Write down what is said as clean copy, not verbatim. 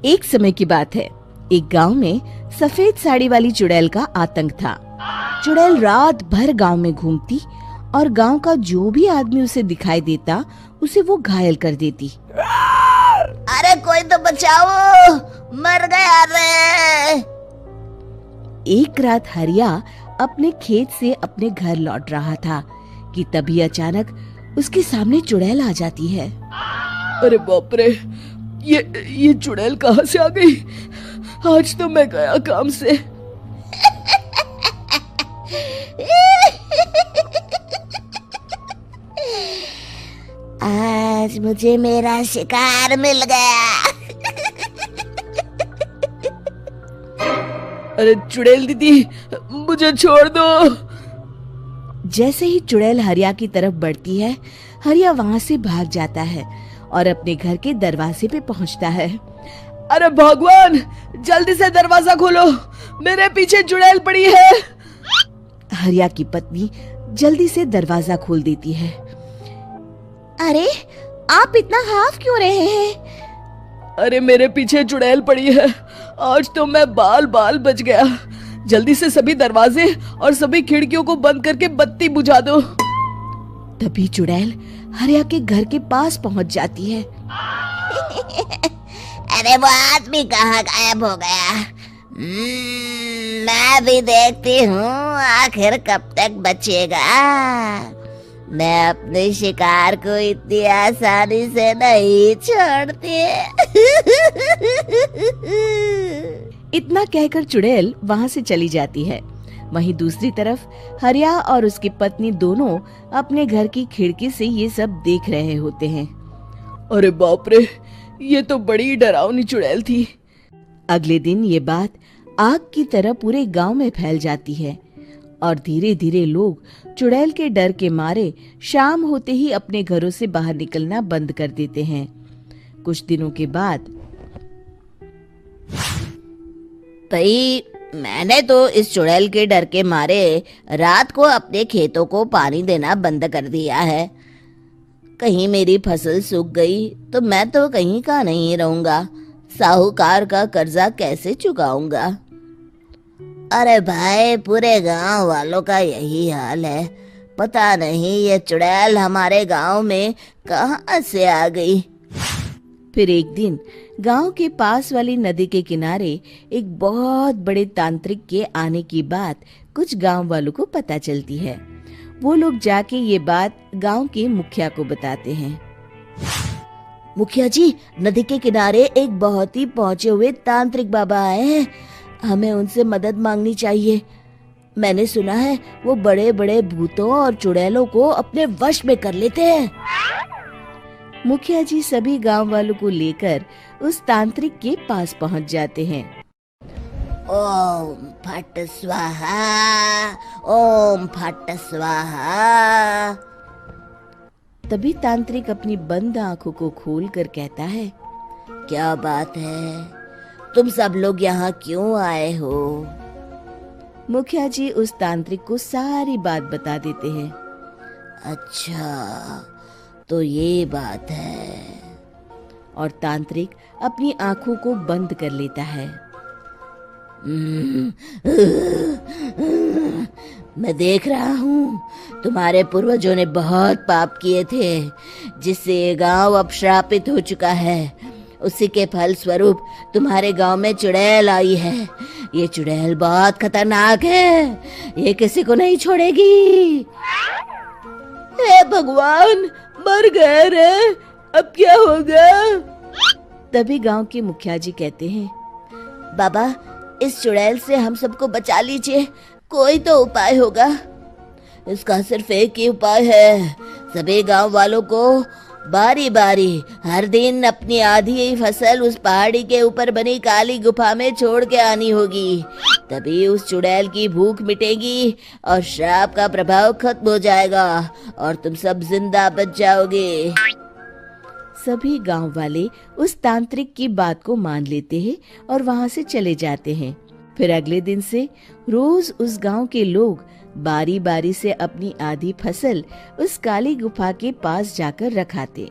एक समय की बात है। एक गांव में सफेद साड़ी वाली चुड़ैल का आतंक था। चुड़ैल रात भर गांव में घूमती और गांव का जो भी आदमी उसे दिखाई देता उसे वो घायल कर देती। अरे कोई तो बचाओ, मर गया रे। एक रात हरिया अपने खेत से अपने घर लौट रहा था कि तभी अचानक उसके सामने चुड़ैल आ जाती है। अरे बाप रे, ये चुड़ैल कहाँ से आ गई? आज तो मैं गया काम से। आज मुझे मेरा शिकार मिल गया। अरे चुड़ैल दीदी, मुझे छोड़ दो। जैसे ही चुड़ैल हरिया की तरफ बढ़ती है, हरिया वहाँ से भाग जाता है और अपने घर के दरवाजे पे पहुँचता है। अरे भगवान, जल्दी से दरवाजा खोलो, मेरे पीछे चुड़ैल पड़ी है। हरिया की पत्नी जल्दी से दरवाजा खोल देती है। अरे आप इतना हाफ क्यों रहे हैं? अरे मेरे पीछे चुड़ैल पड़ी है, आज तो मैं बाल बाल बच गया। जल्दी से सभी दरवाजे और सभी खिड़कियों को बंद करके बत्ती बुझा दो। तभी चुड़ैल हरिया के घर के पास पहुंच जाती है। अरे वो आदमी कहाँ गायब हो गया? मैं भी देखती हूँ आखिर कब तक बचेगा। मैं अपने शिकार को इतनी आसानी से नहीं छोड़ती। इतना कहकर चुड़ैल वहाँ से चली जाती है। वहीं दूसरी तरफ हरिया और उसकी पत्नी दोनों अपने घर की खिड़की से ये सब देख रहे होते हैं। अरे बाप रे, ये तो बड़ी डरावनी चुड़ैल थी। अगले दिन ये बात आग की तरह पूरे गांव में फैल जाती है और धीरे धीरे लोग चुड़ैल के डर के मारे शाम होते ही अपने घरों से बाहर निकलना बंद कर देते हैं। कुछ दिनों के बाद भाई, मैंने तो इस चुड़ैल के डर के मारे रात को अपने खेतों को पानी देना बंद कर दिया है। कहीं मेरी फसल सूख गई तो मैं तो कहीं का नहीं रहूंगा। साहूकार का कर्जा कैसे चुकाऊंगा? अरे भाई, पूरे गांव वालों का यही हाल है। पता नहीं ये चुड़ैल हमारे गांव में कहां से आ गई। फिर एक दिन गांव के पास वाली नदी के किनारे एक बहुत बड़े तांत्रिक के आने की बात कुछ गांव वालों को पता चलती है। वो लोग जाके ये बात गांव के मुखिया को बताते हैं। मुखिया जी, नदी के किनारे एक बहुत ही पहुंचे हुए तांत्रिक बाबा आए हैं। हमें उनसे मदद मांगनी चाहिए। मैंने सुना है वो बड़े बड़े भूतों और चुड़ैलों को अपने वश में कर लेते हैं। मुखिया जी सभी गांव वालों को लेकर उस तांत्रिक के पास पहुंच जाते हैं। ओम फट स्वाहा, ओम फट स्वाहा। तभी तांत्रिक अपनी बंद आंखों को खोलकर कहता है, क्या बात है? तुम सब लोग यहाँ क्यों आए हो? मुखिया जी उस तांत्रिक को सारी बात बता देते हैं। अच्छा, तो ये बात है। और तांत्रिक अपनी आंखों को बंद कर लेता है। मैं देख रहा हूँ तुम्हारे पूर्वजों ने बहुत पाप किए थे, जिससे ये गांव अब श्रापित हो चुका है। उसी के फल स्वरूप तुम्हारे गांव में चुड़ैल आई है। ये चुड़ैल बहुत खतरनाक है, ये किसी को नहीं छोड़ेगी। हे भगवान, मर गए रे, अब क्या होगा? तभी गांव के मुखिया जी कहते हैं, बाबा, इस चुड़ैल से हम सबको बचा लीजिए। कोई तो उपाय होगा। इसका सिर्फ एक ही उपाय है। सभी गांव वालों को बारी बारी हर दिन अपनी आधी फसल उस पहाड़ी के ऊपर बनी काली गुफा में छोड़ के आनी होगी। तभी उस चुड़ैल की भूख मिटेगी और श्राप का प्रभाव खत्म हो जाएगा और तुम सब जिंदा बच जाओगे। सभी गांव वाले उस तांत्रिक की बात को मान लेते हैं और वहां से चले जाते हैं। फिर अगले दिन से रोज उस गांव के लोग बारी बारी से अपनी आधी फसल उस काली गुफा के पास जाकर रखाते।